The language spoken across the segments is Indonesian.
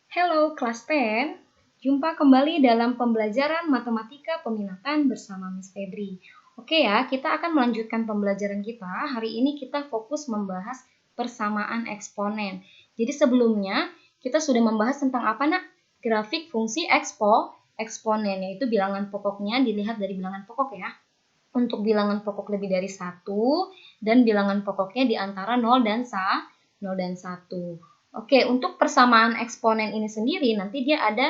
Halo kelas 10, jumpa kembali dalam pembelajaran matematika peminatan bersama Miss Febri. Oke ya, kita akan melanjutkan pembelajaran kita. Hari ini kita fokus membahas persamaan eksponen. Jadi sebelumnya kita sudah membahas tentang apa nak? Grafik fungsi eksponen, yaitu bilangan pokoknya dilihat dari bilangan pokok ya. Untuk bilangan pokok lebih dari 1 dan bilangan pokoknya di antara 0 dan 1. Oke, untuk persamaan eksponen ini sendiri nanti dia ada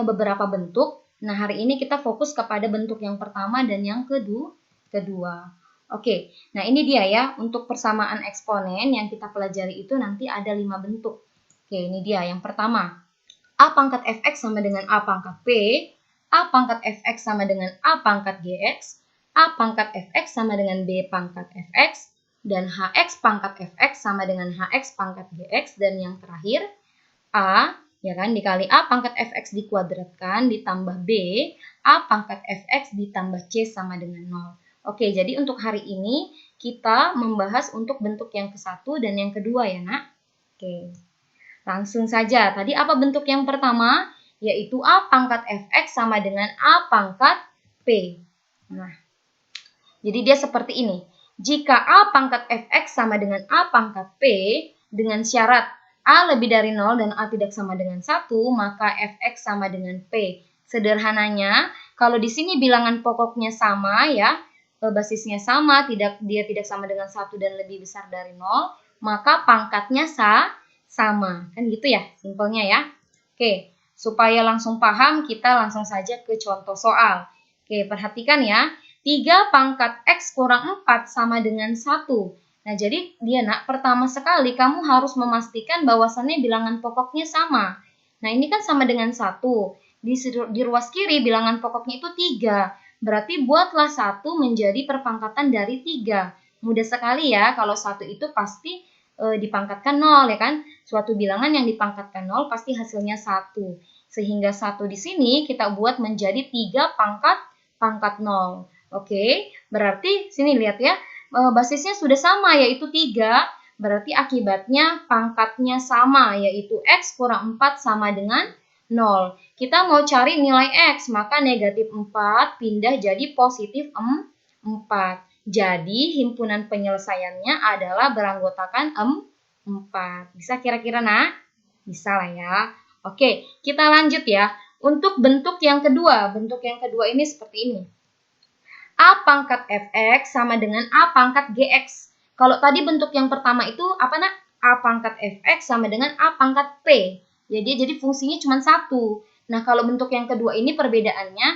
beberapa bentuk. Nah, hari ini kita fokus kepada bentuk yang pertama dan yang kedua. Oke, nah ini dia ya, untuk persamaan eksponen yang kita pelajari itu nanti ada 5 bentuk. Oke, ini dia yang pertama. A pangkat fx sama dengan A pangkat p, A pangkat fx sama dengan A pangkat gx, A pangkat fx sama dengan B pangkat fx, dan hx pangkat fx sama dengan hx pangkat gx, dan yang terakhir A ya kan dikali A pangkat fx dikuadratkan ditambah B A pangkat fx ditambah C sama dengan 0. Oke, jadi untuk hari ini kita membahas untuk bentuk yang ke-1 dan yang kedua ya nak. Oke, langsung saja. Tadi apa bentuk yang pertama? Yaitu A pangkat fx sama dengan A pangkat p. Nah, jadi dia seperti ini. Jika A pangkat fx sama dengan A pangkat p dengan syarat A lebih dari 0 dan A tidak sama dengan 1, maka fx sama dengan p. Sederhananya, kalau di sini bilangan pokoknya sama ya, basisnya sama, dia tidak sama dengan 1 dan lebih besar dari 0, maka pangkatnya sama. Kan gitu ya, simpelnya ya. Oke, supaya langsung paham, kita langsung saja ke contoh soal. Oke, perhatikan ya. 3 pangkat X kurang 4 sama dengan 1. Nah, jadi dia nak, pertama sekali kamu harus memastikan bahwasannya bilangan pokoknya sama. Nah, ini kan sama dengan 1. Di ruas kiri bilangan pokoknya itu 3. Berarti buatlah 1 menjadi perpangkatan dari 3. Mudah sekali ya, kalau 1 itu pasti dipangkatkan 0 ya kan. Suatu bilangan yang dipangkatkan 0 pasti hasilnya 1. Sehingga 1 di sini kita buat menjadi 3 pangkat 0. Oke, berarti sini lihat ya, basisnya sudah sama yaitu 3, berarti akibatnya pangkatnya sama yaitu X kurang 4 sama dengan 0. Kita mau cari nilai X, maka negatif 4 pindah jadi positif 4. Jadi himpunan penyelesaiannya adalah beranggotakan 4. Bisa kira-kira nak? Bisa lah ya. Oke, kita lanjut ya. Untuk bentuk yang kedua ini seperti ini. A pangkat fx sama dengan A pangkat gx. Kalau tadi bentuk yang pertama itu apa nak? A pangkat fx sama dengan A pangkat p. Jadi fungsinya cuma 1. Nah, kalau bentuk yang kedua ini perbedaannya,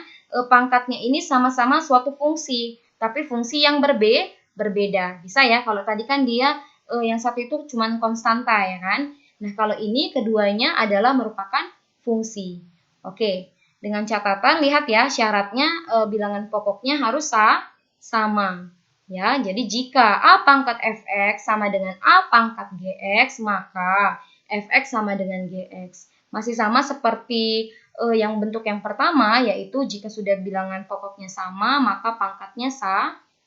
pangkatnya ini sama-sama suatu fungsi, tapi fungsi yang berbeda. Bisa ya, kalau tadi kan dia yang satu itu cuma konstanta ya kan. Nah, kalau ini keduanya adalah merupakan fungsi. Oke. Dengan catatan, lihat ya, syaratnya bilangan pokoknya harus sama. Ya, jadi jika A pangkat fx sama dengan A pangkat gx, maka fx sama dengan gx. Masih sama seperti yang bentuk yang pertama, yaitu jika sudah bilangan pokoknya sama, maka pangkatnya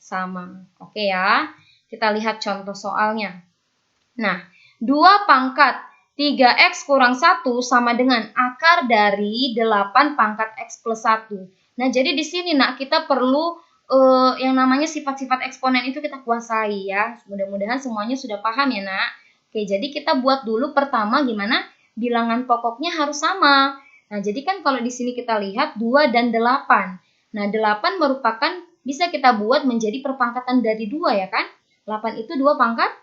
sama. Oke ya, kita lihat contoh soalnya. Nah, 2 pangkat 3x kurang 1 sama dengan akar dari 8 pangkat x plus 1. Nah, jadi di sini nak kita perlu yang namanya sifat-sifat eksponen itu kita kuasai ya. Mudah-mudahan semuanya sudah paham ya nak. Oke, jadi kita buat dulu pertama gimana? Bilangan pokoknya harus sama. Nah, jadi kan kalau di sini kita lihat 2 dan 8. Nah, 8 merupakan bisa kita buat menjadi perpangkatan dari 2 ya kan? 8 itu 2 pangkat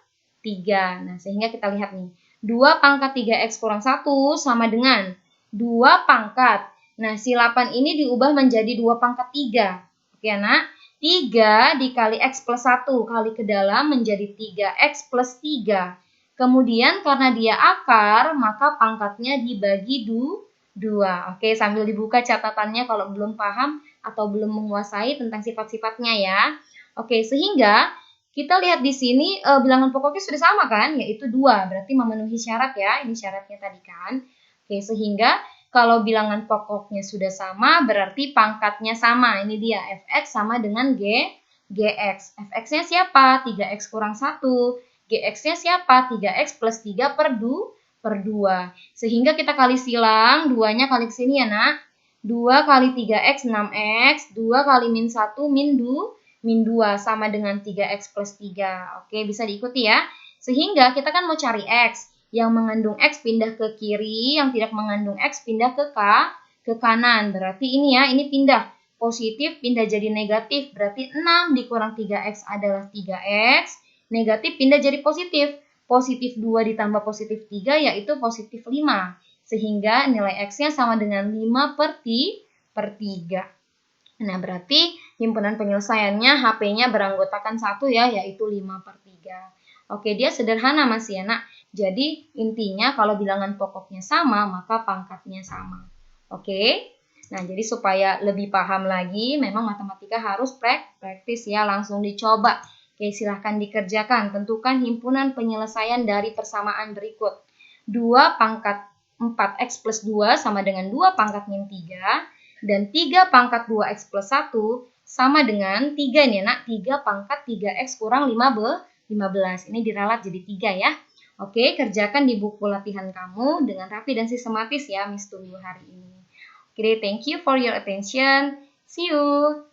3. Nah, sehingga kita lihat nih. 2 pangkat 3x kurang 1 sama dengan 2 pangkat. Nah, si 8 ini diubah menjadi 2 pangkat 3. Oke, nak. 3 dikali x plus 1 kali ke dalam menjadi 3x plus 3. Kemudian karena dia akar, maka pangkatnya dibagi 2. Oke, sambil dibuka catatannya kalau belum paham atau belum menguasai tentang sifat-sifatnya ya. Oke, sehingga kita lihat di sini bilangan pokoknya sudah sama kan, yaitu 2. Berarti memenuhi syarat ya, ini syaratnya tadi kan. Oke, sehingga kalau bilangan pokoknya sudah sama, berarti pangkatnya sama. Ini dia, fx sama dengan gx. Fx-nya siapa? 3x kurang 1. Gx-nya siapa? 3x plus 3 per per 2. Sehingga kita kali silang, 2-nya kali ke sini ya nak. 2 kali 3x 6x, 2 kali min 1 min 2 sama dengan 3x plus 3. Oke, bisa diikuti ya. Sehingga kita kan mau cari x. Yang mengandung x pindah ke kiri, yang tidak mengandung x pindah ke kanan. Berarti ini ya, ini pindah. Positif pindah jadi negatif, berarti 6 dikurang 3x adalah 3x. Negatif pindah jadi positif. Positif 2 ditambah positif 3 yaitu positif 5. Sehingga nilai x-nya sama dengan 5 per 3. Nah, berarti himpunan penyelesaiannya HP-nya beranggotakan 1 ya, yaitu 5 per 3. Oke, dia sederhana masih ya nak. Jadi intinya kalau bilangan pokoknya sama, maka pangkatnya sama. Oke, nah jadi supaya lebih paham lagi, memang matematika harus praktis ya, langsung dicoba. Oke, silahkan dikerjakan. Tentukan himpunan penyelesaian dari persamaan berikut. 2 pangkat 4x plus 2 sama dengan 2 pangkat min 3. Dan 3 pangkat 2x plus 1 sama dengan 3 nih nak. 3 pangkat 3x kurang 15. Ini diralat jadi 3 ya. Oke, kerjakan di buku latihan kamu dengan rapi dan sistematis ya, Miss tunggu hari ini. Oke, thank you for your attention. See you.